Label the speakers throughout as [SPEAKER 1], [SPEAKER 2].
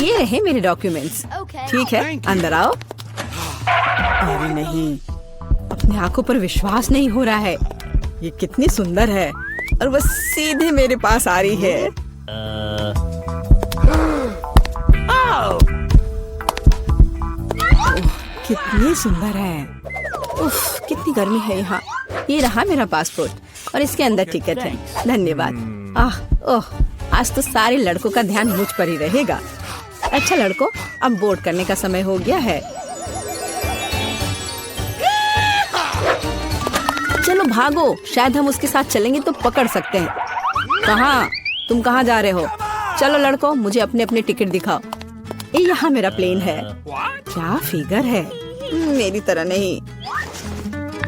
[SPEAKER 1] ये रहे मेरे डॉक्यूमेंट्स। ठीक है, अंदर आओ। अरे नहीं, अपनी आंखों पर विश्वास नहीं हो रहा है। ये कितनी सुंदर है और वो सीधे मेरे पास आ रही है। कितनी सुंदर है। उफ, कितनी गर्मी है यहाँ। ये रहा मेरा पासपोर्ट और इसके अंदर टिकट है। धन्यवाद। ओह, आज तो सारे लड़कों का ध्यान मुझ पर ही रहेगा। अच्छा लड़कों, अब बोर्ड करने का समय हो गया है। चलो भागो, शायद हम उसके साथ चलेंगे तो पकड़ सकते हैं। कहाँ? तुम कहाँ जा रहे हो? चलो लड़कों, मुझे अपने अपने टिकट दिखाओ। ये यहाँ मेरा प्लेन है। क्या फिगर है, मेरी तरह नहीं।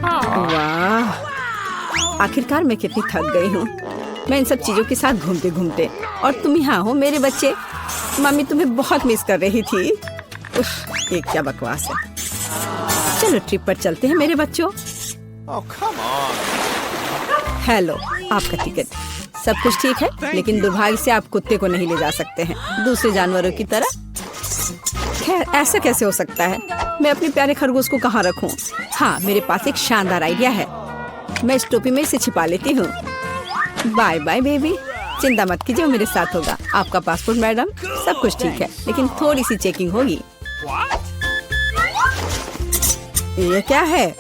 [SPEAKER 1] वाह, आखिरकार मैं कितनी थक गई हूँ। मैं इन सब चीजों के साथ घूमते घूमते, और तुम यहाँ हो मेरे बच्चे। मम्मी तुम्हें बहुत मिस कर रही थी। उफ, ये क्या बकवास है। चलो ट्रिप पर चलते हैं मेरे बच्चों। हेलो, आपका टिकट। सब कुछ ठीक है, लेकिन दुर्भाग्य से आप कुत्ते को नहीं ले जा सकते हैं दूसरे जानवरों की तरह। खैर, ऐसा कैसे हो सकता है? मैं अपने प्यारे खरगोश को कहाँ रखूं? हाँ, मेरे पास एक शानदार आइडिया है। मैं इस टोपी में इसे छिपा लेती हूँ। बाय बाय बेबी, चिंता मत कीजिए, मेरे साथ होगा। आपका पासपोर्ट मैडम, सब कुछ ठीक है, लेकिन थोड़ी सी चेकिंग होगी। ये क्या है?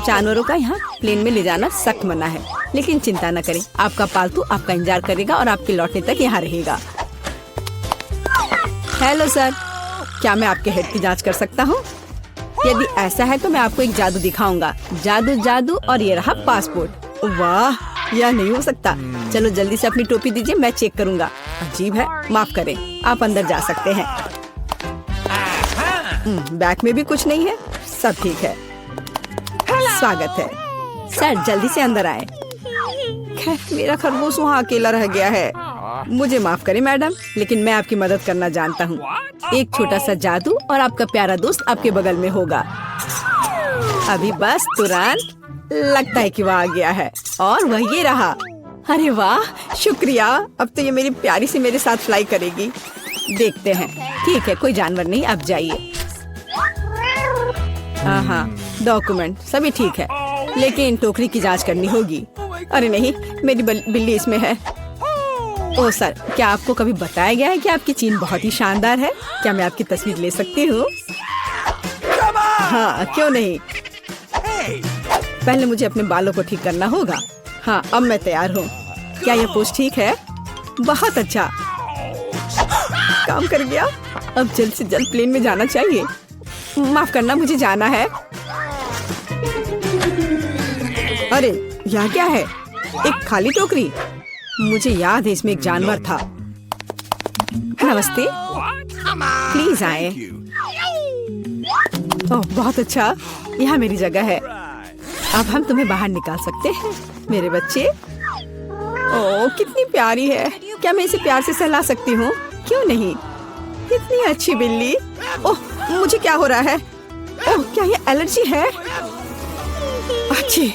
[SPEAKER 1] जानवरों का यहाँ प्लेन में ले जाना सख्त मना है, लेकिन चिंता न करें, आपका पालतू आपका इंतजार करेगा और आपके लौटने तक यहाँ रहेगा। हेलो सर, क्या मैं आपके हेड की जांच कर सकता हूँ? यदि ऐसा है तो मैं आपको एक जादू दिखाऊंगा। जादू जादू, और ये रहा पासपोर्ट। वाह, यह नहीं हो सकता। चलो जल्दी से अपनी टोपी दीजिए, मैं चेक करूंगा। अजीब है, माफ करें, आप अंदर जा सकते हैं। बैग में भी कुछ नहीं है, सब ठीक है। स्वागत है सर, जल्दी से अंदर आए। खैर, मेरा खरगोश वहाँ अकेला रह गया है। मुझे माफ करें मैडम, लेकिन मैं आपकी मदद करना जानता हूँ। एक छोटा सा जादू और आपका प्यारा दोस्त आपके बगल में होगा। अभी बस तुरंत। लगता है कि वह आ गया है, और वह ये रहा। अरे वाह, शुक्रिया। अब तो ये मेरी प्यारी सी मेरे साथ फ्लाई करेगी। देखते हैं। ठीक है, कोई जानवर नहीं, अब जाइए। हाँ, डॉक्यूमेंट सभी ठीक है, लेकिन टोकरी की जांच करनी होगी। अरे नहीं, मेरी बिल्ली इसमें है। ओह सर, क्या आपको कभी बताया गया है कि आपकी चीन बहुत ही शानदार है? क्या मैं आपकी तस्वीर ले सकती हूँ? हाँ, क्यों नहीं। पहले मुझे अपने बालों को ठीक करना होगा। हाँ, अब मैं तैयार हूँ। क्या यह पोज ठीक है? बहुत अच्छा, काम कर गया। अब जल्द से जल्द प्लेन में जाना चाहिए। माफ करना, मुझे जाना है। अरे यह क्या है? एक खाली टोकरी। मुझे याद है इसमें एक जानवर था। नमस्ते, प्लीज आए। ओह बहुत अच्छा, यहाँ मेरी जगह है। अब हम तुम्हें बाहर निकाल सकते हैं मेरे बच्चे। ओह कितनी प्यारी है। क्या मैं इसे प्यार से सहला सकती हूँ? क्यों नहीं, कितनी अच्छी बिल्ली। ओह मुझे क्या हो रहा है? ओह क्या ये एलर्जी है? अच्छी।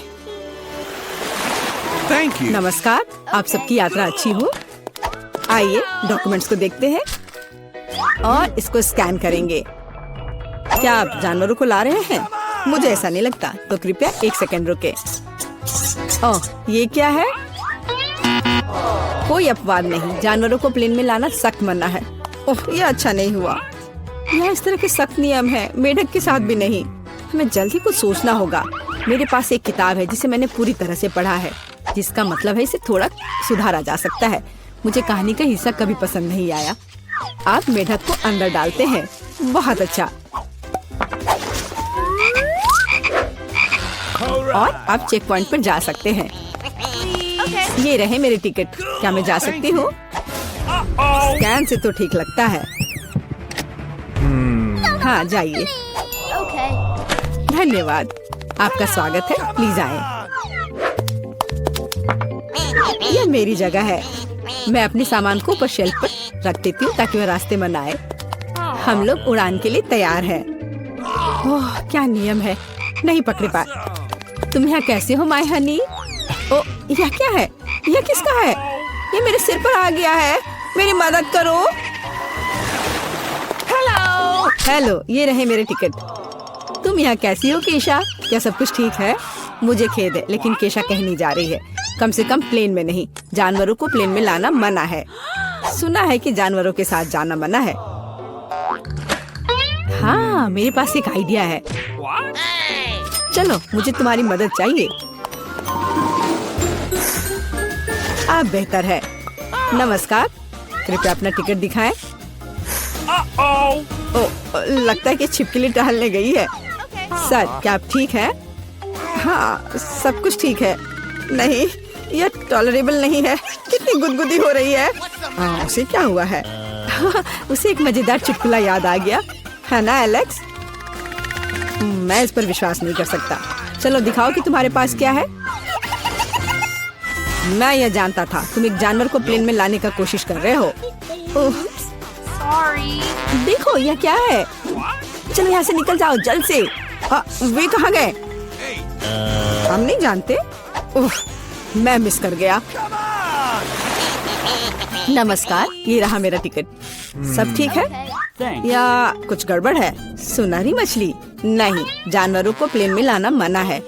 [SPEAKER 1] नमस्कार, आप सबकी यात्रा अच्छी हो। आइए डॉक्यूमेंट्स को देखते हैं और इसको स्कैन करेंगे। क्या आप जानवरों को ला रहे हैं? मुझे ऐसा नहीं लगता, तो कृपया 1 सेकंड रुके। ओह ये क्या है? कोई अपवाद नहीं, जानवरों को प्लेन में लाना सख्त मना है। ओह ये अच्छा नहीं हुआ। यहाँ इस तरह के सख्त नियम है, मेढक के साथ भी नहीं। हमें जल्द ही कुछ सोचना होगा। मेरे पास एक किताब है जिसे मैंने पूरी तरह से पढ़ा है, जिसका मतलब है इसे थोड़ा सुधारा जा सकता है। मुझे कहानी का हिस्सा कभी पसंद नहीं आया। आप मेढक को अंदर डालते हैं। बहुत अच्छा। और आप चेक पॉइंट पर जा सकते हैं। ये रहे मेरे टिकट। क्या मैं जा सकती हूँ? स्कैन से तो ठीक लगता है। हाँ जाइए। धन्यवाद, आपका स्वागत है, प्लीज आए। यह मेरी जगह है। मैं अपने सामान को ऊपर शेल्फ पर रख देती हूँ ताकि वह रास्ते में न आए। हम लोग उड़ान के लिए तैयार हैं। ओह क्या नियम है, नहीं पकड़े पाए। तुम यहाँ कैसे हो माय हनी? ओ यह क्या है? यह किसका है? ये मेरे सिर पर आ गया है, मेरी मदद करो। हेलो, ये रहे मेरे टिकट। तुम यहाँ कैसी हो केशा? क्या सब कुछ ठीक है? मुझे खेद है, लेकिन केशा कहीं नहीं जा रही है। कम से कम प्लेन में नहीं। जानवरों को प्लेन में लाना मना है। सुना है कि जानवरों के साथ जाना मना है। हाँ, मेरे पास एक आइडिया है। चलो, मुझे तुम्हारी मदद चाहिए। अब बेहतर है। नमस्कार, कृपया अपना टिकट दिखाएं। लगता है कि छिपकली टहलने गई है। सर, क्या आप ठीक हैं? हाँ, सब कुछ ठीक है। नहीं, यह टॉलरेबल नहीं है। कितनी गुदगुदी हो रही है। उसे क्या हुआ है? उसे एक मजेदार चुटकुला याद आ गया है ना एलेक्स? मैं इस पर विश्वास नहीं कर सकता। चलो दिखाओ कि तुम्हारे पास क्या है। मैं यह जानता था, तुम एक जानवर को प्लेन में लाने का कोशिश कर रहे हो। देखो, यह क्या है? चलो यहाँ से निकल जाओ जल्द से। वे कहाँ गए? हम नहीं जानते। मैं मिस कर गया। नमस्कार, ये रहा मेरा टिकट। सब ठीक है या कुछ गड़बड़ है? सुनहरी मछली? नहीं, जानवरों को प्लेन में लाना मना है।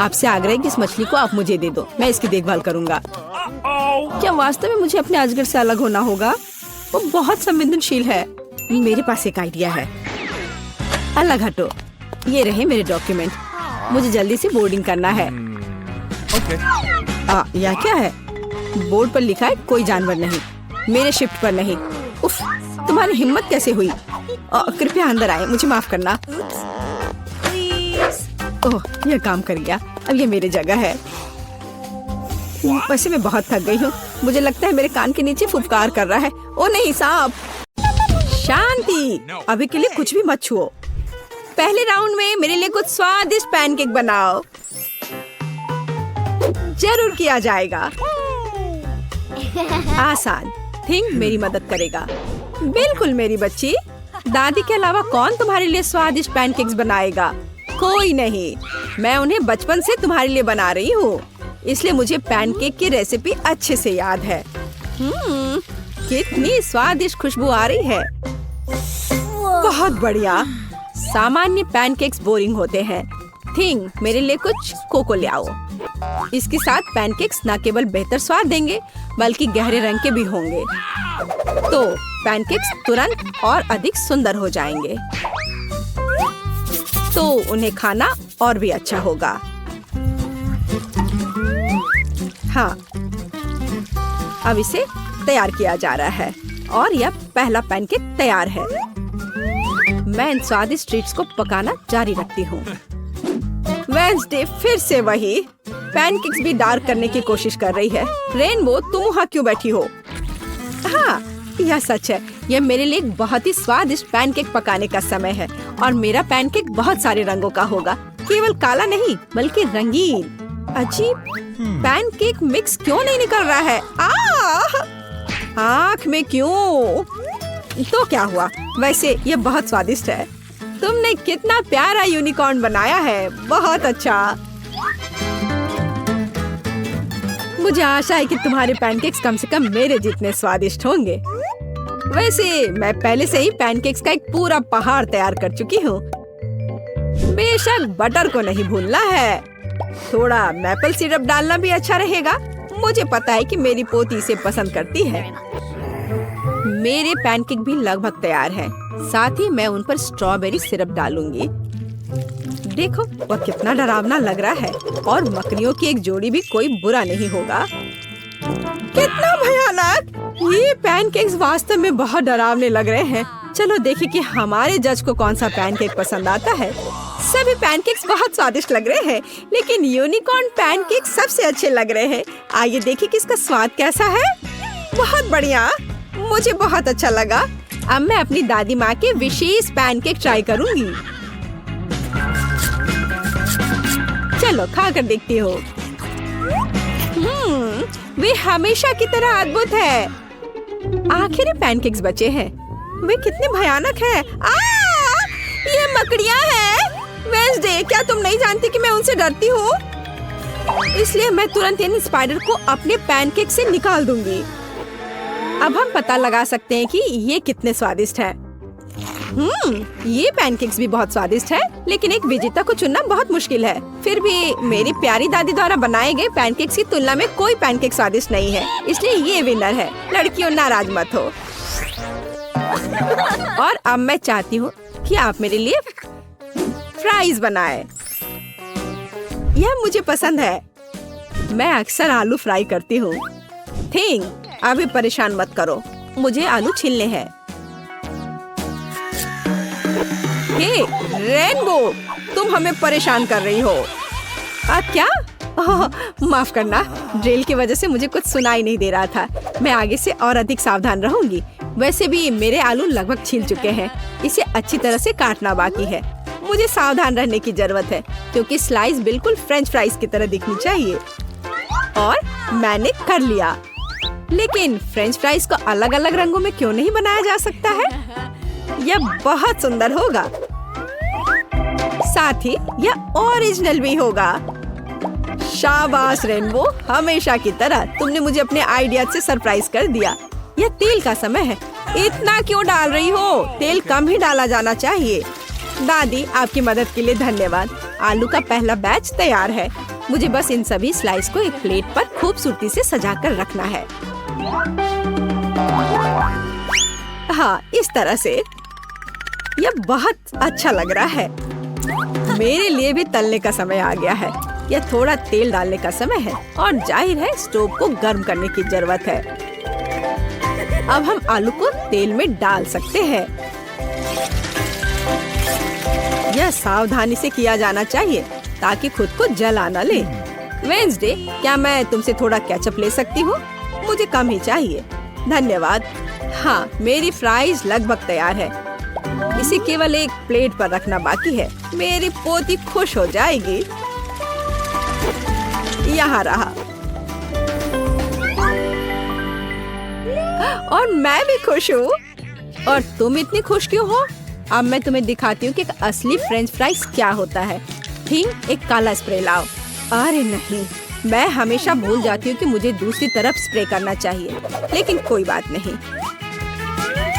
[SPEAKER 1] आपसे आग्रह है कि इस मछली को आप मुझे दे दो, मैं इसकी देखभाल करूंगा। क्या वास्तव में मुझे अपने अजगर से अलग होना होगा? वो बहुत संवेदनशील है। मेरे पास एक आइडिया है। अलग हटो। ये रहे मेरे डॉक्यूमेंट। मुझे जल्दी से बोर्डिंग करना है। यह क्या है? बोर्ड पर लिखा है कोई जानवर नहीं, मेरे शिफ्ट पर नहीं। उफ, तुम्हारी हिम्मत कैसे हुई? कृपया अंदर आए, मुझे माफ करना। ओह, यह काम कर गया। अब ये मेरी जगह है। वैसे मैं बहुत थक गई हूँ। मुझे लगता है मेरे कान के नीचे फुफकार कर रहा है। ओ नहीं, सांप। शांति, अभी के लिए कुछ भी मत छुओ। पहले राउंड में मेरे लिए कुछ स्वादिष्ट पैनकेक बनाओ। जरूर किया जाएगा। आसान। थिंक मेरी मदद करेगा। बिल्कुल मेरी बच्ची। दादी के अलावा कौन तुम्हारे लिए स्वादिष्ट पैनकेक्स बनाएगा? कोई नहीं। मैं उन्हें बचपन से तुम्हारे लिए बना रही हूँ, इसलिए मुझे पैनकेक की रेसिपी अच्छे से याद है। कितनी स्वादिष्ट खुशबू आ रही है। बहुत बढ़िया। सामान्य पैनकेक्स बोरिंग होते हैं। थिंक मेरे लिए कुछ कोको ले आओ। इसके साथ पैनकेक्स न केवल बेहतर स्वाद देंगे, बल्कि गहरे रंग के भी होंगे। तो पैनकेक्स तुरंत और अधिक सुंदर हो जाएंगे। तो उन्हें खाना और भी अच्छा होगा। हाँ, अब इसे तैयार किया जा रहा है और यह पहला पैनकेक तैयार है। मैं इन स्वादिष्ट ट्रीट्स को पकाना जारी रखती हूँ। वेडनेसडे फिर से वही। पैनकेक्स भी डार्क करने की कोशिश कर रही है। रेनबो, तुम वहाँ क्यों बैठी हो? हाँ, यह सच है। यह मेरे लिए एक बहुत ही स्वादिष्ट पैनकेक पकाने का समय है और मेरा पैनकेक बहुत सारे रंगों का होगा। केवल काला नहीं, बल्कि रंगीन। अजीब, पैनकेक मिक्स क्यों नहीं निकल रहा है? आँख में क्यों? तो क्या हुआ? वैसे ये बहुत स्वादिष्ट है। तुमने कितना प्यारा यूनिकॉर्न बनाया है। बहुत अच्छा। मुझे आशा है कि तुम्हारे पैनकेक्स कम से कम मेरे जितने स्वादिष्ट होंगे। वैसे मैं पहले से ही पैनकेक्स का एक पूरा पहाड़ तैयार कर चुकी हूँ। बेशक बटर को नहीं भूलना है। थोड़ा मैपल सिरप डालना भी अच्छा रहेगा। मुझे पता है कि मेरी पोती इसे पसंद करती है। मेरे पैनकेक भी लगभग तैयार है। साथ ही मैं उन पर स्ट्रॉबेरी सिरप डालूंगी। देखो, वह कितना डरावना लग रहा है और मकड़ियों की एक जोड़ी भी कोई बुरा नहीं होगा। कितना भयानक! ये पैनकेक्स वास्तव में बहुत डरावने लग रहे हैं। चलो देखें कि हमारे जज को कौन सा पैनकेक पसंद आता है। सभी पैनकेक्स बहुत स्वादिष्ट लग रहे हैं, लेकिन यूनिकॉर्न पैनकेक सबसे अच्छे लग रहे हैं। आइए देखें कि इसका स्वाद कैसा है। बहुत बढ़िया, मुझे बहुत अच्छा लगा। अब मैं अपनी दादी माँ के विशेष पैनकेक ट्राई करूंगी। चलो खा कर देखती हो। वे हमेशा की तरह अद्भुत है। आखिर पैनकेक्स बचे हैं। वे कितने भयानक हैं। ये मकड़ियाँ हैं। वेडनेसडे, क्या तुम नहीं जानती कि मैं उनसे डरती हूँ? इसलिए मैं तुरंत इन स्पाइडर को अपने पैनकेक से निकाल दूंगी। अब हम पता लगा सकते हैं कि ये कितने स्वादिष्ट हैं। ये पैनकेक्स भी बहुत स्वादिष्ट है, लेकिन एक विजेता को चुनना बहुत मुश्किल है। फिर भी मेरी प्यारी दादी द्वारा बनाए गए पैनकेक्स की तुलना में कोई पैनकेक स्वादिष्ट नहीं है, इसलिए ये विनर है। लड़कियों नाराज मत हो। और अब मैं चाहती हूँ कि आप मेरे लिए फ्राइज बनाए। यह मुझे पसंद है। मैं अक्सर आलू फ्राई करती हूँ। अभी परेशान मत करो, मुझे आलू छीलने हैं। हे रेनबो, तुम हमें परेशान कर रही हो। क्या? माफ करना, ड्रिल की वजह से मुझे कुछ सुनाई नहीं दे रहा था। मैं आगे से और अधिक सावधान रहूंगी। वैसे भी मेरे आलू लगभग छिल चुके हैं, इसे अच्छी तरह से काटना बाकी है। मुझे सावधान रहने की जरूरत है क्योंकि स्लाइस बिल्कुल फ्रेंच फ्राइज की तरह दिखनी चाहिए। और मैंने कर लिया। लेकिन फ्रेंच फ्राइज को अलग अलग रंगों में क्यों नहीं बनाया जा सकता है? यह बहुत सुंदर होगा, साथ ही यह ओरिजिनल भी होगा। शाबाश रेनबो, हमेशा की तरह तुमने मुझे अपने आइडिया से सरप्राइज कर दिया। यह तेल का समय है। इतना क्यों डाल रही हो? तेल कम ही डाला जाना चाहिए। दादी, आपकी मदद के लिए धन्यवाद। आलू का पहला बैच तैयार है। मुझे बस इन सभी स्लाइस को एक प्लेट पर खूबसूरती से सजाकर रखना है। हाँ, इस तरह से यह बहुत अच्छा लग रहा है। मेरे लिए भी तलने का समय आ गया है। यह थोड़ा तेल डालने का समय है और जाहिर है स्टोव को गर्म करने की जरूरत है। अब हम आलू को तेल में डाल सकते हैं। यह सावधानी से किया जाना चाहिए ताकि खुद को जला न ले। वेंसडे, क्या मैं तुमसे थोड़ा केचप ले सकती हूँ? मुझे कम ही चाहिए। धन्यवाद। हाँ, मेरी फ्राइज लगभग तैयार है। इसे केवल एक प्लेट पर रखना बाकी है। मेरी पोती खुश हो जाएगी। यहाँ रहा। और मैं भी खुश हूँ। और तुम इतनी खुश क्यों हो? अब मैं तुम्हें दिखाती हूँ कि एक असली फ्रेंच फ्राइज क्या होता है। एक काला स्प्रे लाओ। अरे नहीं, मैं हमेशा भूल जाती हूँ कि मुझे दूसरी तरफ स्प्रे करना चाहिए, लेकिन कोई बात नहीं।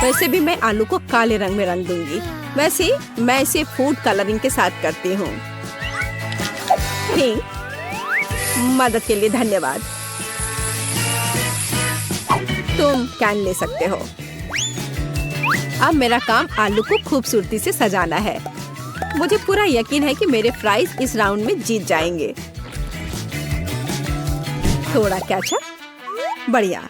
[SPEAKER 1] वैसे भी मैं आलू को काले रंग में रंग दूंगी। वैसे मैं इसे फूड कलरिंग के साथ करती हूँ। मदद के लिए धन्यवाद। तुम कैन ले सकते हो। अब मेरा काम आलू को खूबसूरती से सजाना है। मुझे पूरा यकीन है कि मेरे फ्राइज इस राउंड में जीत जाएंगे। थोड़ा केचप, बढ़िया।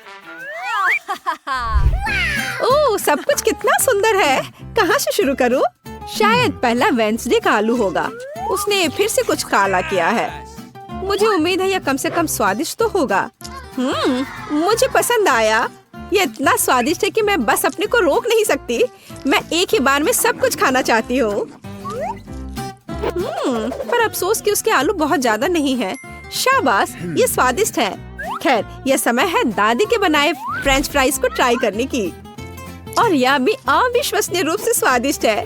[SPEAKER 1] ओह, सब कुछ कितना सुंदर है। कहाँ से शुरू करूँ? शायद पहला वेंसडे का आलू होगा। उसने फिर से कुछ काला किया है। मुझे उम्मीद है यह कम से कम स्वादिष्ट तो होगा। मुझे पसंद आया। ये इतना स्वादिष्ट है कि मैं बस अपने को रोक नहीं सकती। मैं एक ही बार में सब कुछ खाना चाहती हूँ। पर अफसोस कि उसके आलू बहुत ज्यादा नहीं है। शाबाश, ये स्वादिष्ट है। खैर, यह समय है दादी के बनाए फ्रेंच फ्राइज को ट्राई करने की। और यह भी अविश्वसनीय रूप से स्वादिष्ट है।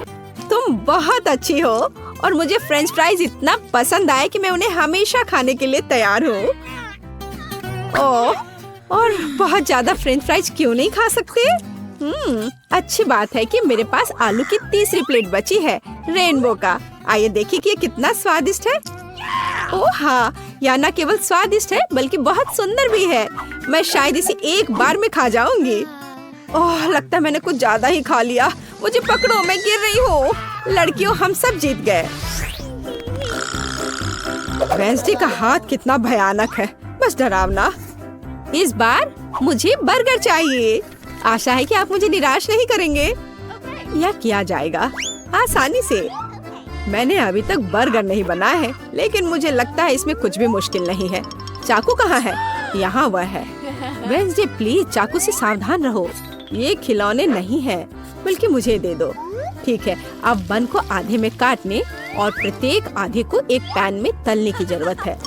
[SPEAKER 1] तुम बहुत अच्छी हो और मुझे फ्रेंच फ्राइज इतना पसंद आए कि मैं उन्हें हमेशा खाने के लिए तैयार हूँ। ओह, और बहुत ज्यादा फ्रेंच फ्राइज क्यों नहीं खा सकते? अच्छी बात है कि मेरे पास आलू की तीसरी प्लेट बची है, रेनबो का। आइए देखिए कि ये कितना स्वादिष्ट है। ओह हाँ, यह न केवल स्वादिष्ट है बल्कि बहुत सुंदर भी है। मैं शायद इसे एक बार में खा जाऊंगी। ओह, लगता है मैंने कुछ ज्यादा ही खा लिया। मुझे पकड़ो, मैं गिर रही हूँ। लड़कियों, हम सब जीत गए। वेंसडे का हाथ कितना भयानक है, बस डरावना। इस बार मुझे बर्गर चाहिए। आशा है कि आप मुझे निराश नहीं करेंगे। यह किया जाएगा आसानी से। मैंने अभी तक बर्गर नहीं बनाया है, लेकिन मुझे लगता है इसमें कुछ भी मुश्किल नहीं है। चाकू कहाँ है? यहाँ वह है। वेंसडे, प्लीज चाकू से सावधान रहो। ये खिलौने नहीं है, बल्कि मुझे दे दो। ठीक है, अब बन को आधे में काटने और प्रत्येक आधे को एक पैन में तलने की जरूरत है।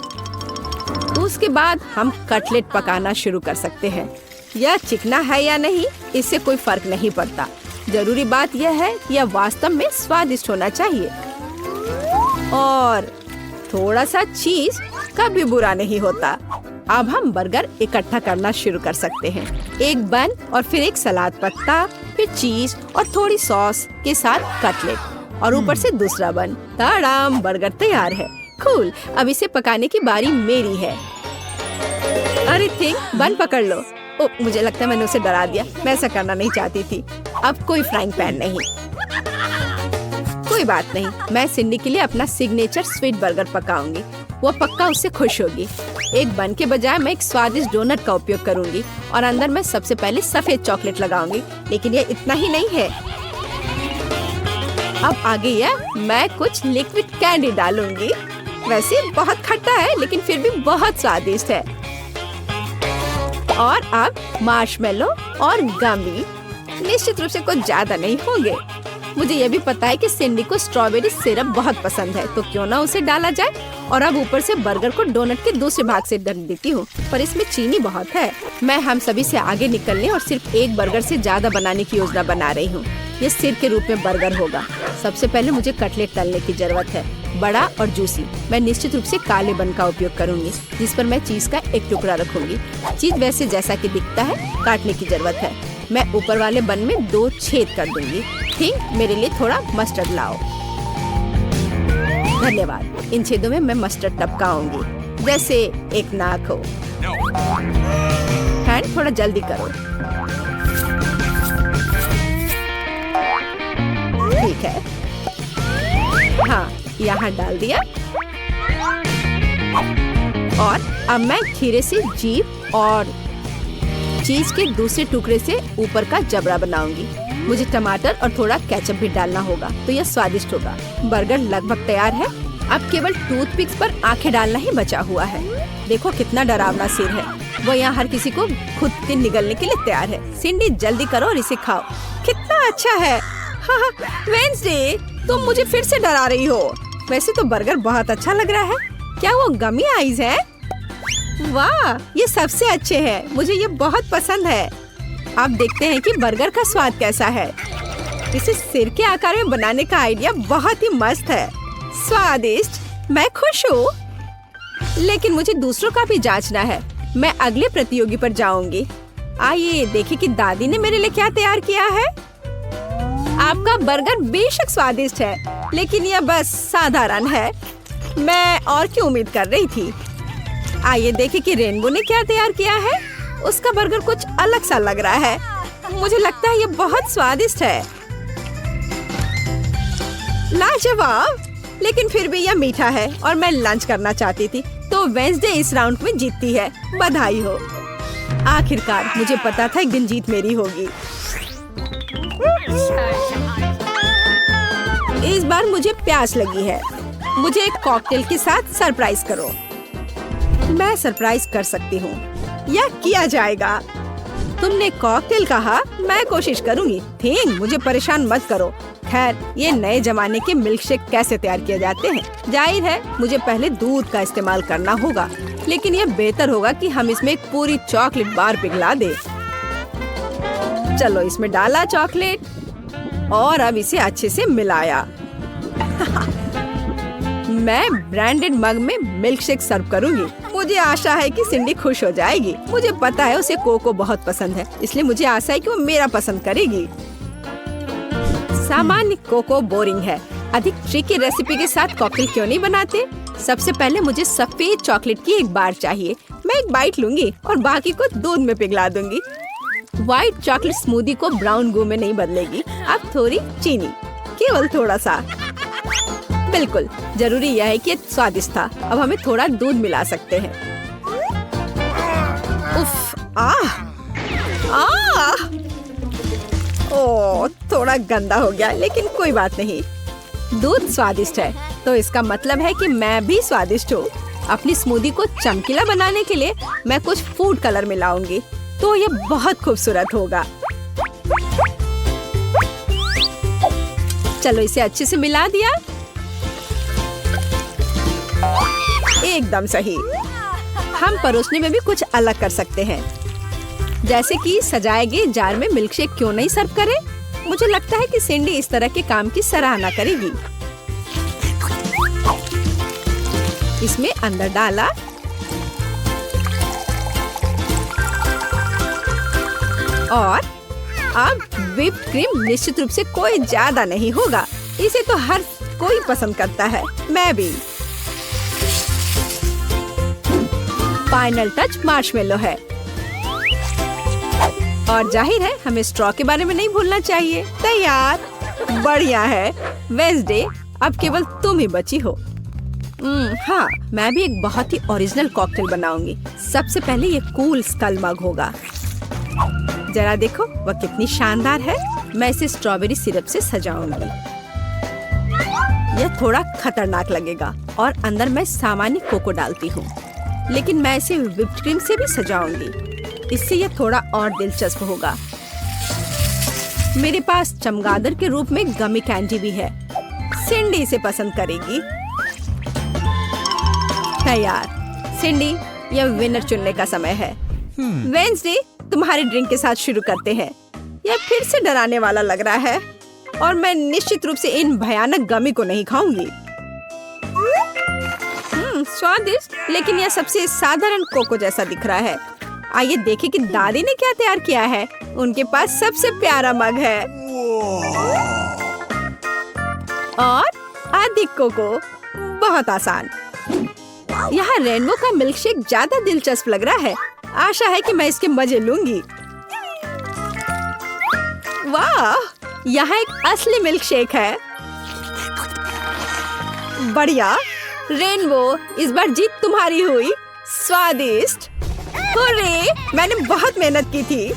[SPEAKER 1] उसके बाद हम कटलेट पकाना शुरू कर सकते हैं। यह चिकना है या नहीं, इससे कोई फर्क नहीं पड़ता। जरूरी बात यह है कि यह वास्तव में स्वादिष्ट होना चाहिए। और थोड़ा सा चीज कभी बुरा नहीं होता। अब हम बर्गर इकट्ठा करना शुरू कर सकते हैं। एक बन और फिर एक सलाद पत्ता, फिर फिर चीज और थोड़ी सॉस के साथ कटलेट और ऊपर से दूसरा बन। ताड़ाम, बर्गर तैयार है। कूल, अब इसे पकाने की बारी मेरी है। अरे थिंक, बन पकड़ लो। ओ, मुझे लगता है मैंने उसे डरा दिया। मैं ऐसा करना नहीं चाहती थी। अब कोई फ्राइंग पैन नहीं। कोई बात नहीं, मैं सिंडी के लिए अपना सिग्नेचर स्वीट बर्गर पकाऊंगी। वो पक्का उससे खुश होगी। एक बन के बजाय मैं एक स्वादिष्ट डोनट का उपयोग करूंगी और अंदर मैं सबसे पहले सफेद चॉकलेट लगाऊंगी। लेकिन ये इतना ही नहीं है। अब आगे मैं कुछ लिक्विड कैंडी डालूंगी। वैसे बहुत खट्टा है लेकिन फिर भी बहुत स्वादिष्ट है। और अब मार्शमेलो और गमी। निश्चित रूप से कुछ ज्यादा नहीं होंगे। मुझे यह भी पता है कि सिंडी को स्ट्रॉबेरी सिरप बहुत पसंद है, तो क्यों ना उसे डाला जाए। और अब ऊपर से बर्गर को डोनट के दूसरे भाग से ढक देती हूँ, पर इसमें चीनी बहुत है। मैं हम सभी से आगे निकलने और सिर्फ एक बर्गर से ज्यादा बनाने की योजना बना रही हूँ। ये सिर के रूप में बर्गर होगा। सबसे पहले मुझे कटलेट तलने की जरूरत है, बड़ा और जूसी। मैं निश्चित रूप से काले बन का उपयोग करूंगी, जिस पर मैं चीज का एक टुकड़ा रखूंगी। चीज वैसे जैसा कि दिखता है काटने की जरूरत है। मैं ऊपर वाले बन में 2 छेद कर दूंगी। थिंक, मेरे लिए थोड़ा मस्टर्ड लाओ। धन्यवाद। इन छेदों में मैं मस्टर्ड टपकाऊंगी, जैसे एक नाक हो। हैंड, थोड़ा जल्दी करो। ठीक है, हाँ, यहाँ डाल दिया। और अब मैं खीरे से जीभ और चीज के दूसरे टुकड़े से ऊपर का जबड़ा बनाऊंगी। मुझे टमाटर और थोड़ा केचप भी डालना होगा, तो यह स्वादिष्ट होगा। बर्गर लगभग तैयार है। अब केवल टूथपिक्स पर आंखें डालना ही बचा हुआ है। देखो कितना डरावना सिर है। वो यहाँ हर किसी को खुद के निगलने के लिए तैयार है। सिंडी, जल्दी करो और इसे खाओ। कितना अच्छा है। हाँ, वेंसडे, तुम मुझे फिर से डरा रही हो। वैसे तो बर्गर बहुत अच्छा लग रहा है। क्या वो गमी आइज है? वाह, ये सबसे अच्छे हैं। मुझे ये बहुत पसंद है। अब देखते हैं कि बर्गर का स्वाद कैसा है। इसे सिर के आकार में बनाने का आइडिया बहुत ही मस्त है। स्वादिष्ट, मैं खुश हूँ। लेकिन मुझे दूसरों का भी जांचना है। मैं अगले प्रतियोगी पर जाऊंगी। आइए देखें कि दादी ने मेरे लिए क्या तैयार किया है। आपका बर्गर बेशक स्वादिष्ट है, लेकिन यह बस साधारण है। मैं और क्या उम्मीद कर रही थी। आइए देखें कि रेनबो ने क्या तैयार किया है। उसका बर्गर कुछ अलग सा लग रहा है। मुझे लगता है ये बहुत स्वादिष्ट है। लाजवाब, लेकिन फिर भी यह मीठा है और मैं लंच करना चाहती थी, तो वेंसडे इस राउंड में जीतती है। बधाई हो। आखिरकार मुझे पता था एक दिन जीत मेरी होगी। इस बार मुझे प्यास लगी है। मुझे एक कॉकटेल के साथ सरप्राइज करो। मैं सरप्राइज कर सकती हूँ। यह किया जाएगा। तुमने कॉकटेल कहा, मैं कोशिश करूँगी। थिंक, मुझे परेशान मत करो। खैर, ये नए जमाने के मिल्कशेक कैसे तैयार किए जाते हैं? जाहिर है मुझे पहले दूध का इस्तेमाल करना होगा, लेकिन यह बेहतर होगा कि हम इसमें एक पूरी चॉकलेट बार पिघला दे। चलो, इसमें डाला चॉकलेट और अब इसे अच्छे से मिलाया। मैं ब्रांडेड मग में मिल्कशेक सर्व करूंगी। मुझे आशा है कि सिंडी खुश हो जाएगी। मुझे पता है उसे कोको बहुत पसंद है, इसलिए मुझे आशा है कि वो मेरा पसंद करेगी। सामान्य कोको बोरिंग है। अधिक ट्रिकी रेसिपी के साथ कॉकटेल क्यों नहीं बनाते? सबसे पहले मुझे सफेद चॉकलेट की एक बार चाहिए। मैं एक बाइट लूंगी और बाकी को दूध में पिघला दूंगी। व्हाइट चॉकलेट स्मूदी को ब्राउन गू में नहीं बदलेगी। अब थोड़ी चीनी, केवल थोड़ा सा। बिल्कुल, जरूरी यह है कि ये स्वादिष्ट था। अब हमें थोड़ा दूध मिला सकते हैं। उफ, ओह, थोड़ा गंदा हो गया, लेकिन कोई बात नहीं। दूध स्वादिष्ट है, तो इसका मतलब है कि मैं भी स्वादिष्ट हूँ। अपनी स्मूदी को चमकीला बनाने के लिए मैं कुछ फूड कलर मिलाऊंगी, तो ये बहुत खूबसूरत होगा। चलो, इसे अच्छे से मिला दिया। एकदम सही। हम परोसने में भी कुछ अलग कर सकते हैं, जैसे कि सजाए गए जार में मिल्कशेक क्यों नहीं सर्व करें? मुझे लगता है कि सिंडी इस तरह के काम की सराहना करेगी। इसमें अंदर डाला और अब व्हिप्ड क्रीम निश्चित रूप से कोई ज्यादा नहीं होगा। इसे तो हर कोई पसंद करता है, मैं भी। फाइनल टच मार्शमेलो है। और जाहिर है हमें स्ट्रॉ के बारे में नहीं भूलना चाहिए। तैयार, बढ़िया है। वेंसडे, अब केवल तुम ही बची हो। हाँ, मैं भी एक बहुत ही ओरिजिनल कॉकटेल बनाऊंगी। सबसे पहले ये कूल स्कल मग होगा। जरा देखो वह कितनी शानदार है। मैं इसे स्ट्रॉबेरी सिरप से सजाऊंगी। यह थोड़ा खतरनाक लगेगा और अंदर मैं सामान्य कोको डालती हूँ, लेकिन मैं इसे व्हिप्ड क्रीम से भी सजाऊंगी। इससे यह थोड़ा और दिलचस्प होगा। मेरे पास चमगादड़ के रूप में गमी कैंडी भी है। सिंडी इसे पसंद करेगी। तैयार। सिंडी, यह विनर चुनने का समय है। वेंसडे, तुम्हारे ड्रिंक के साथ शुरू करते हैं। यह फिर से डराने वाला लग रहा है और मैं निश्चित रूप से इन भयानक गमी को नहीं खाऊंगी। स्वादिष्ट, लेकिन यह सबसे साधारण कोको जैसा दिख रहा है। आइए देखें कि दादी ने क्या तैयार किया है। उनके पास सबसे प्यारा मग है और अधिक कोको। बहुत आसान। यहाँ रेनबो का मिल्कशेक ज्यादा दिलचस्प लग रहा है। आशा है कि मैं इसके मजे लूंगी। वाह, यहाँ एक असली मिल्कशेक है। बढ़िया। रेनबो, इस बार जीत तुम्हारी हुई। स्वादिष्ट। हुर्रे, मैंने बहुत मेहनत की थी।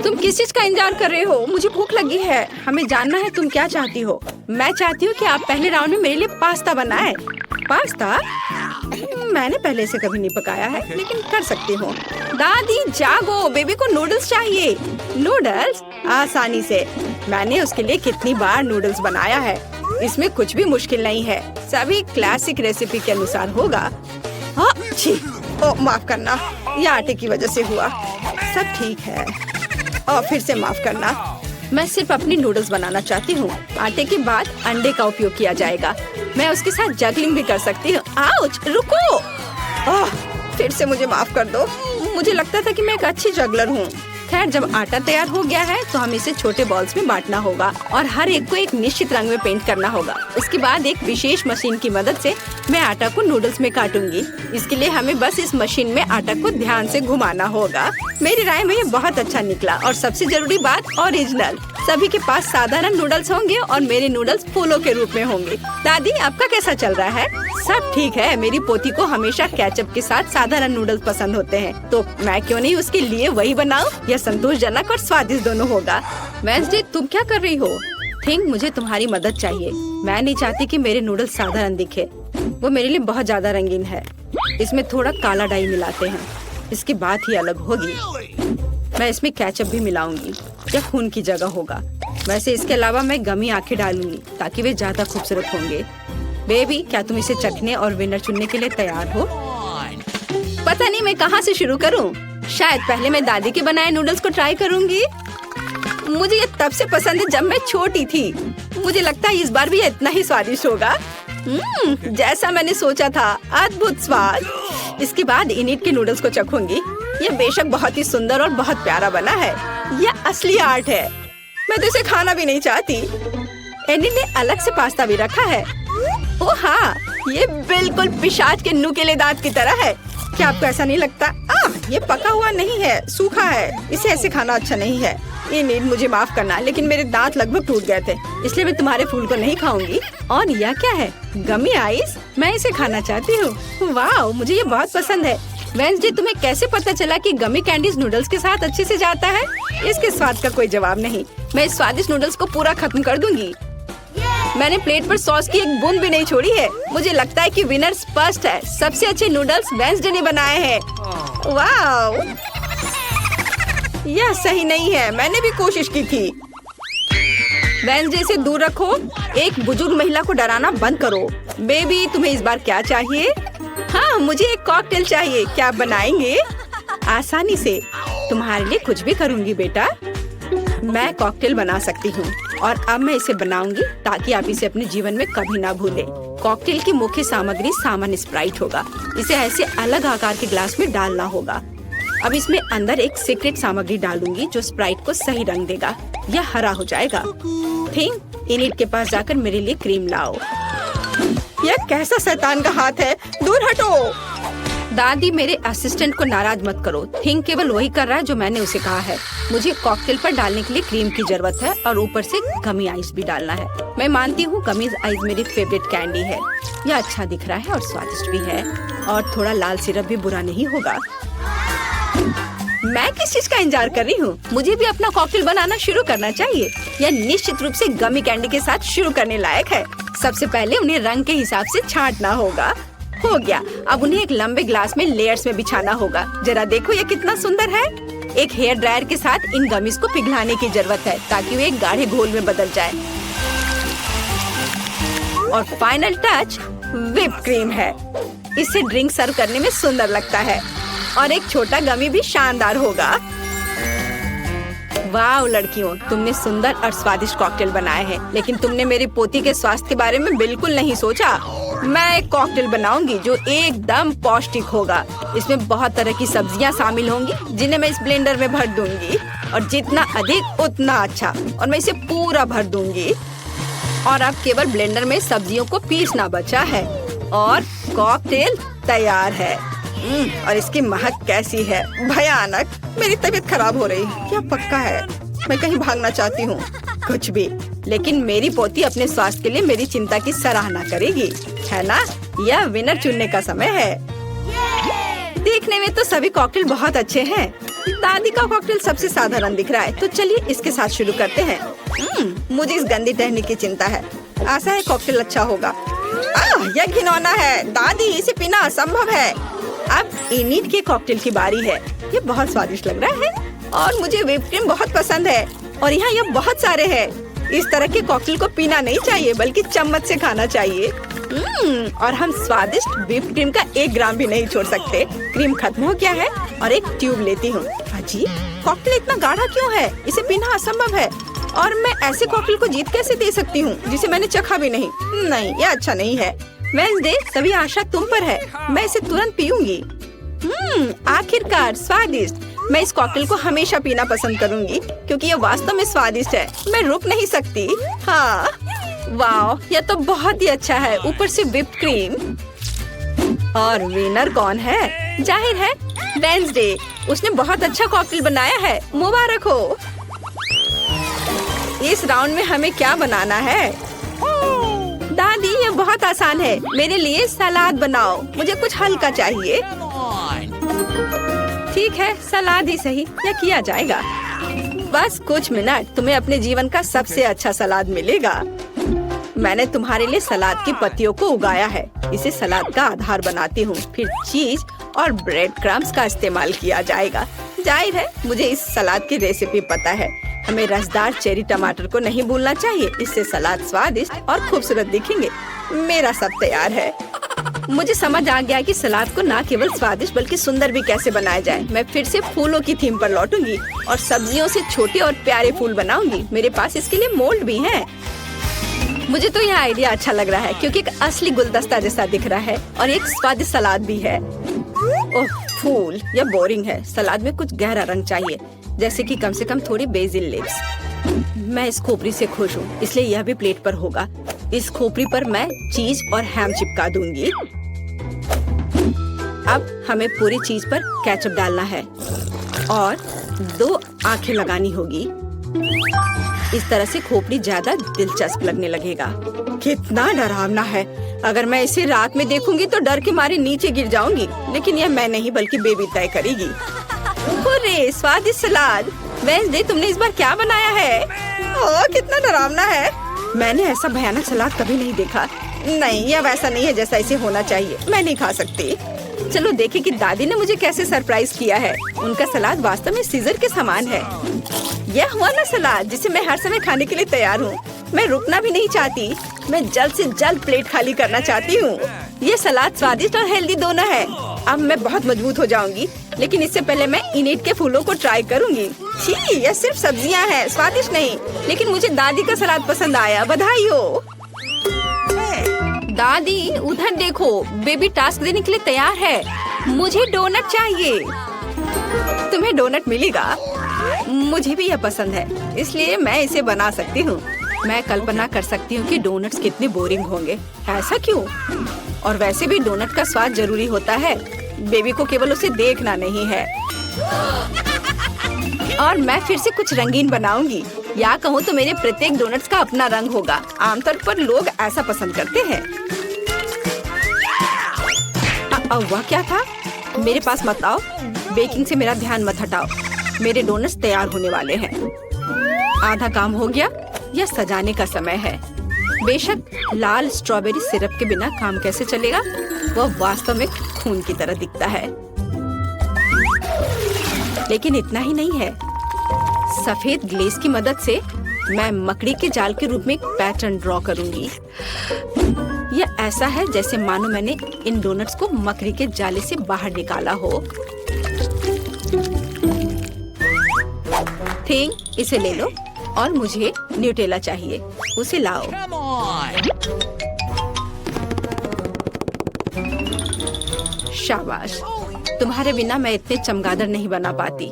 [SPEAKER 1] तुम किस चीज का इंतजार कर रहे हो? मुझे भूख लगी है। हमें जानना है तुम क्या चाहती हो। मैं चाहती हूँ कि आप पहले राउंड में मेरे लिए पास्ता बनाएं। पास्ता? मैंने पहले से कभी नहीं पकाया है, लेकिन कर सकती हूँ। दादी जागो, बेबी को नूडल्स चाहिए। नूडल्स? आसानी से। मैंने उसके लिए कितनी बार नूडल्स बनाया है। इसमें कुछ भी मुश्किल नहीं है। सभी क्लासिक रेसिपी के अनुसार होगा। हाँ, माफ करना, यह आटे की वजह से हुआ। सब ठीक है। और फिर से माफ करना। मैं सिर्फ अपनी नूडल्स बनाना चाहती हूँ। आटे के बाद अंडे का उपयोग किया जाएगा। मैं उसके साथ जगलिंग भी कर सकती हूँ। आउच, रुको। फिर से मुझे माफ कर दो। मुझे लगता था कि मैं एक अच्छी जगलर हूँ। खैर, जब आटा तैयार हो गया है तो हमें इसे छोटे बॉल्स में बांटना होगा और हर एक को एक निश्चित रंग में पेंट करना होगा। उसके बाद एक विशेष मशीन की मदद से मैं आटा को नूडल्स में काटूंगी। इसके लिए हमें बस इस मशीन में आटा को ध्यान से घुमाना होगा। मेरी राय में ये बहुत अच्छा निकला। और सबसे जरूरी बात, ओरिजिनल। सभी के पास साधारण नूडल्स होंगे और मेरे नूडल्स फूलों के रूप में होंगे। दादी, आपका कैसा चल रहा है? सब ठीक है। मेरी पोती को हमेशा केचप के साथ साधारण नूडल्स पसंद होते हैं, तो मैं क्यों नहीं उसके लिए वही बनाऊं? यह संतोषजनक और स्वादिष्ट दोनों होगा। वेंसडे, तुम क्या कर रही हो? थिंक, मुझे तुम्हारी मदद चाहिए। मैं नहीं चाहती कि मेरे नूडल्स साधारण दिखे। वो मेरे लिए बहुत ज्यादा रंगीन है। इसमें थोड़ा काला डाई मिलाते हैं। इसकी बात ही अलग होगी। मैं इसमें केचप भी मिलाऊंगी। यह खून की जगह होगा। वैसे इसके अलावा मैं गमी आंखें डालूंगी ताकि वे ज्यादा खूबसूरत होंगे। बेबी, क्या तुम इसे चखने और विनर चुनने के लिए तैयार हो? पता नहीं मैं कहाँ से शुरू करूँ। शायद पहले मैं दादी के बनाए नूडल्स को ट्राई करूँगी। मुझे ये तब से पसंद है जब मैं छोटी थी। मुझे लगता है इस बार भी इतना ही स्वादिष्ट होगा। जैसा मैंने सोचा था। अद्भुत स्वाद। इसके बाद इनिट के नूडल्स को चखूंगी। यह बेशक बहुत ही सुंदर और बहुत प्यारा बना है। यह असली आर्ट है। मैं तो इसे खाना भी नहीं चाहती। एनिट ने अलग से पास्ता भी रखा है। ओह हाँ, ये बिल्कुल पिशाच के नुकीले दांत की तरह है। क्या आपको ऐसा नहीं लगता? ये पका हुआ नहीं है, सूखा है। इसे ऐसे खाना अच्छा नहीं है। एनिट, मुझे माफ करना, लेकिन मेरे दांत लगभग टूट गए थे, इसलिए मैं तुम्हारे फूल को नहीं खाऊंगी। और यह क्या है? गमी आइस? मैं इसे खाना चाहती हूँ। वाह, मुझे ये बहुत पसंद है। वेंसडे, तुम्हें कैसे पता चला कि गमी कैंडीज नूडल्स के साथ अच्छे से जाता है? इसके स्वाद का कोई जवाब नहीं। मैं इस स्वादिष्ट नूडल्स को पूरा खत्म कर दूंगी। मैंने प्लेट पर सॉस की एक बूंद भी नहीं छोड़ी है। मुझे लगता है कि विनर स्पष्ट है। सबसे अच्छे नूडल्स वेंसडे ने बनाए हैं। वाह, यह सही नहीं है। मैंने भी कोशिश की थी। वेंसडे से दूर रखो। एक बुजुर्ग महिला को डराना बंद करो। बेबी, तुम्हें इस बार क्या चाहिए? हाँ, मुझे एक कॉकटेल चाहिए। क्या आप बनाएंगे? आसानी से। तुम्हारे लिए कुछ भी करूँगी बेटा। मैं कॉकटेल बना सकती हूँ और अब मैं इसे बनाऊंगी ताकि आप इसे अपने जीवन में कभी ना भूलें। कॉकटेल की मुख्य सामग्री सामान्य स्प्राइट होगा। इसे ऐसे अलग आकार के ग्लास में डालना होगा। अब इसमें अंदर एक सीक्रेट सामग्री डालूंगी जो स्प्राइट को सही रंग देगा। यह हरा हो जाएगा। थिंग, इनिट के पास जाकर मेरे लिए क्रीम लाओ। यह कैसा शैतान का हाथ है, दूर हटो। दादी, मेरे असिस्टेंट को नाराज मत करो। थिंग केवल वही कर रहा है जो मैंने उसे कहा है। मुझे कॉकटेल पर डालने के लिए क्रीम की जरूरत है और ऊपर से गमी आइस भी डालना है। मैं मानती हूँ गमी आइस मेरी फेवरेट कैंडी है। यह अच्छा दिख रहा है और स्वादिष्ट भी है, और थोड़ा लाल सिरप भी बुरा नहीं होगा। मैं किस चीज का इंतजार कर रही हूँ? मुझे भी अपना कॉकटेल बनाना शुरू करना चाहिए। यह निश्चित रूप से गमी कैंडी के साथ शुरू करने लायक है। सबसे पहले उन्हें रंग के हिसाब से छांटना होगा। हो गया। अब उन्हें एक लंबे ग्लास में लेयर्स में बिछाना होगा। जरा देखो ये कितना सुंदर है। एक हेयर ड्रायर के साथ इन गमीज को पिघलाने की जरूरत है ताकि वे एक गाढ़े घोल में बदल जाए। और फाइनल टच व्हिप क्रीम है। इससे ड्रिंक सर्व करने में सुंदर लगता है और एक छोटा गमी भी शानदार होगा। वाह लड़कियों, तुमने सुंदर और स्वादिष्ट कॉकटेल बनाए हैं, लेकिन तुमने मेरी पोती के स्वास्थ्य के बारे में बिल्कुल नहीं सोचा। मैं एक कॉकटेल बनाऊंगी जो एकदम पौष्टिक होगा। इसमें बहुत तरह की सब्जियां शामिल होंगी जिन्हें मैं इस ब्लेंडर में भर दूंगी, और जितना अधिक उतना अच्छा। और मैं इसे पूरा भर दूंगी। और अब केवल ब्लेंडर में सब्जियों को पीसना बचा है और कॉकटेल तैयार है। और इसकी महक कैसी है, भयानक। मेरी तबीयत खराब हो रही है। क्या पक्का है? मैं कहीं भागना चाहती हूँ। कुछ भी, लेकिन मेरी पोती अपने स्वास्थ्य के लिए मेरी चिंता की सराहना करेगी, है ना? यह विनर चुनने का समय है। देखने में तो सभी कॉकटेल बहुत अच्छे हैं। दादी का कॉकटेल सबसे साधारण दिख रहा है, तो चलिए इसके साथ शुरू करते हैं। मुझे इस गंदी टहनी की चिंता है। आशा है कॉकटेल अच्छा होगा। यह घिनौना है दादी, इसे पीना असंभव है। अब इनिट के कॉकटेल की बारी है। ये बहुत स्वादिष्ट लग रहा है और मुझे व्हिप क्रीम बहुत पसंद है, और यहाँ ये बहुत सारे हैं। इस तरह के कॉकटेल को पीना नहीं चाहिए बल्कि चम्मच से खाना चाहिए। और हम स्वादिष्ट व्हिप क्रीम का 1 ग्राम भी नहीं छोड़ सकते। क्रीम खत्म हो गया है और एक ट्यूब लेती हूँ। अजी, कॉकटेल इतना गाढ़ा क्यों है? इसे पीना असंभव है, और मैं ऐसे कॉकटेल को जीत कैसे दे सकती हूँ जिसे मैंने चखा भी नहीं? नहीं, ये अच्छा नहीं है। वेंसडे, सभी आशा तुम पर है। मैं इसे तुरंत पीऊंगी। आखिरकार स्वादिष्ट। मैं इस कॉकटेल को हमेशा पीना पसंद करूंगी क्योंकि ये वास्तव में स्वादिष्ट है। मैं रुक नहीं सकती। हाँ, वाह, यह तो बहुत ही अच्छा है। ऊपर से व्हिप क्रीम। और विनर कौन है? जाहिर है वेंसडे। उसने बहुत अच्छा कॉकटेल बनाया है। मुबारक हो। इस राउंड में हमें क्या बनाना है? दादी, ये बहुत आसान है। मेरे लिए सलाद बनाओ। मुझे कुछ हल्का चाहिए। ठीक है, सलाद ही सही। यह किया जाएगा। बस कुछ मिनट, तुम्हें अपने जीवन का सबसे अच्छा सलाद मिलेगा। मैंने तुम्हारे लिए सलाद की पत्तियों को उगाया है। इसे सलाद का आधार बनाती हूँ। फिर चीज और ब्रेड क्रम्स का इस्तेमाल किया जाएगा। जाहिर है मुझे इस सलाद की रेसिपी पता है। हमें रसदार चेरी टमाटर को नहीं भूलना चाहिए। इससे सलाद स्वादिष्ट और खूबसूरत दिखेंगे। मेरा सब तैयार है। मुझे समझ आ गया कि सलाद को न केवल स्वादिष्ट बल्कि सुंदर भी कैसे बनाया जाए। मैं फिर से फूलों की थीम पर लौटूंगी और सब्जियों से छोटे और प्यारे फूल बनाऊंगी। मेरे पास इसके लिए मोल्ड भी हैं। मुझे तो यह आइडिया अच्छा लग रहा है क्योंकि एक असली गुलदस्ता जैसा दिख रहा है और एक स्वादिष्ट सलाद भी है। ओह फूल, यह बोरिंग है। सलाद में कुछ गहरा रंग चाहिए, जैसे कि कम से कम थोड़ी बेसिल लीव्स। मैं इस खोपड़ी से खुश हूँ, इसलिए यह भी प्लेट पर होगा। इस खोपड़ी पर मैं चीज और हैम चिपका दूंगी। अब हमें पूरी चीज पर केचप डालना है और 2 आंखें लगानी होगी। इस तरह से खोपड़ी ज्यादा दिलचस्प लगने लगेगा। कितना डरावना है। अगर मैं इसे रात में देखूंगी तो डर के मारे नीचे गिर जाऊंगी, लेकिन यह मैं नहीं बल्कि बेबी तय करेगी। हुर्रे, स्वादिष्ट सलाद। वेंसडे, तुमने इस बार क्या बनाया है? ओह, कितना डरावना है। मैंने ऐसा भयानक सलाद कभी नहीं देखा। नहीं, यह वैसा नहीं है जैसा इसे होना चाहिए। मैं नहीं खा सकती। चलो देखें कि दादी ने मुझे कैसे सरप्राइज किया है। उनका सलाद वास्तव में सीजर के समान है। यह हुआ ना सलाद जिसे मैं हर समय खाने के लिए तैयार हूँ। मैं रुकना भी नहीं चाहती। मैं जल्द से जल्द प्लेट खाली करना चाहती हूँ। ये सलाद स्वादिष्ट और हेल्दी दोनों है। अब मैं बहुत मजबूत हो जाऊंगी, लेकिन इससे पहले मैं इनिट के फूलों को ट्राई करूंगी। छी, यह सिर्फ सब्जियां हैं, स्वादिष्ट नहीं। लेकिन मुझे दादी का सलाद पसंद आया। बधाई हो दादी। उधर देखो, बेबी टास्क देने के लिए तैयार है। मुझे डोनट चाहिए। तुम्हें डोनट मिलेगा? मुझे भी यह पसंद है, इसलिए मैं इसे बना सकती हूँ। मैं कल्पना कर सकती हूँ कि डोनट्स कितने बोरिंग होंगे। ऐसा क्यों? और वैसे भी डोनट का स्वाद जरूरी होता है, बेबी को केवल उसे देखना नहीं है। और मैं फिर से कुछ रंगीन बनाऊंगी, या कहूँ तो मेरे प्रत्येक डोनट्स का अपना रंग होगा। आमतौर पर लोग ऐसा पसंद करते हैं। वह क्या था? मेरे पास मत आओ, बेकिंग से मेरा ध्यान मत हटाओ। मेरे डोनट्स तैयार होने वाले हैं। आधा काम हो गया, यह सजाने का समय है। बेशक लाल स्ट्रॉबेरी सिरप के बिना काम कैसे चलेगा? वह वास्तव में खून की तरह दिखता है। लेकिन इतना ही नहीं है, सफेद ग्लेज की मदद से मैं मकड़ी के जाल के रूप में एक पैटर्न ड्रॉ करूंगी। यह ऐसा है जैसे मानो मैंने इन डोनट्स को मकड़ी के जाले से बाहर निकाला हो। थिंग, इसे ले लो। और मुझे न्यूटेला चाहिए, उसे लाओ। शाबाश, तुम्हारे बिना मैं इतने चमगादड़ नहीं बना पाती।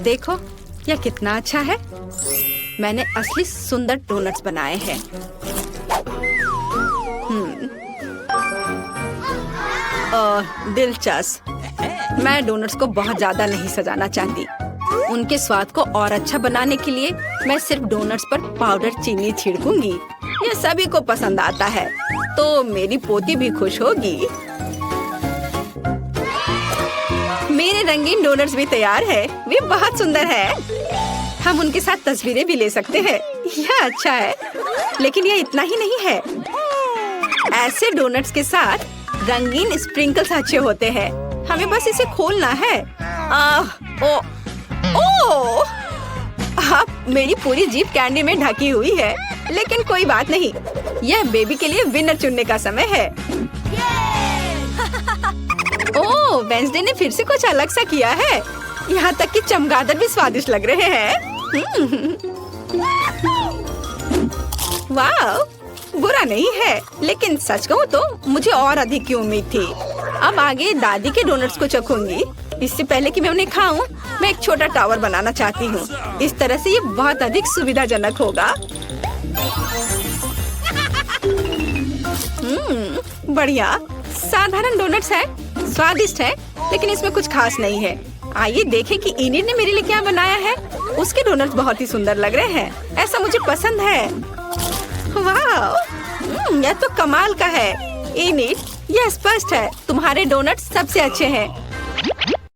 [SPEAKER 1] देखो यह कितना अच्छा है। मैंने असली सुंदर डोनट्स बनाए हैं। दिलचस्प। मैं डोनट्स को बहुत ज्यादा नहीं सजाना चाहती। उनके स्वाद को और अच्छा बनाने के लिए मैं सिर्फ डोनट्स पर पाउडर चीनी छिड़कूंगी। यह सभी को पसंद आता है, तो मेरी पोती भी खुश होगी। मेरे रंगीन डोनट्स भी तैयार है, वे बहुत सुंदर है। हम उनके साथ तस्वीरें भी ले सकते हैं। यह अच्छा है, लेकिन यह इतना ही नहीं है। ऐसे डोनट्स के साथ रंगीन स्प्रिंकल्स अच्छे होते हैं। हमें बस इसे खोलना है। ओह! अब मेरी पूरी जीभ कैंडी में ढकी हुई है, लेकिन कोई बात नहीं। यह बेबी के लिए विनर चुनने का समय है। ओह, वेंसडे ने फिर से कुछ अलग सा किया है। यहाँ तक कि चमगादड़ भी स्वादिष्ट लग रहे हैं। वाह, बुरा नहीं है, लेकिन सच कहूँ तो मुझे और अधिक की उम्मीद थी। अब आगे दादी के डोनट्स को चखूंगी। इससे पहले कि मैं उन्हें खाऊं, मैं एक छोटा टावर बनाना चाहती हूँ। इस तरह से ये बहुत अधिक सुविधाजनक होगा। बढ़िया, साधारण डोनट्स है, स्वादिष्ट है, लेकिन इसमें कुछ खास नहीं है। आइए देखें कि इनिड ने मेरे लिए क्या बनाया है। उसके डोनट्स बहुत ही सुंदर लग रहे हैं। ऐसा मुझे पसंद है। वाह, यह तो कमाल का है। इनिड, यह स्पष्ट है तुम्हारे डोनट्स सबसे अच्छे हैं।